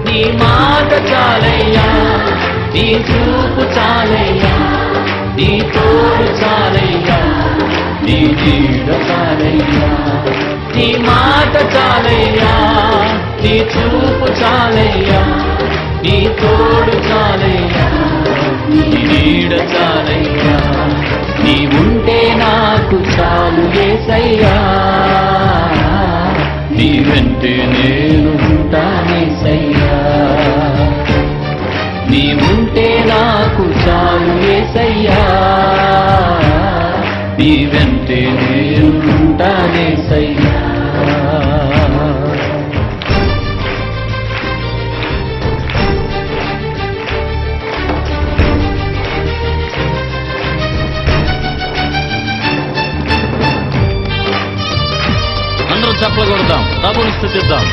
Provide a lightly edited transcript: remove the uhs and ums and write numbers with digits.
నీ మాట చాలయ్యా, నీ చూపు చాలయ్యా, నీ తోడు చాలయ్యా, నీ నీడ చాలయ్యా. నీ మాట చాలయ్యా, నీ చూపు చాలయ్యా, నీ తోడు చాలయ్యా, నీ నీడ చాలయ్యా. నీ ఉంటే నాకు చాలు యేసయ్యా, నీ వెంటే నేను ఉంటానేసయ్యా. నీ ఉంటే నాకు చాలు యేసయ్యా, నీ వెంటే నేను ఉంటానేసయ్యా. అందరం చప్పట్లు కొడదాం, ప్రభువుని స్తుతిద్దాం.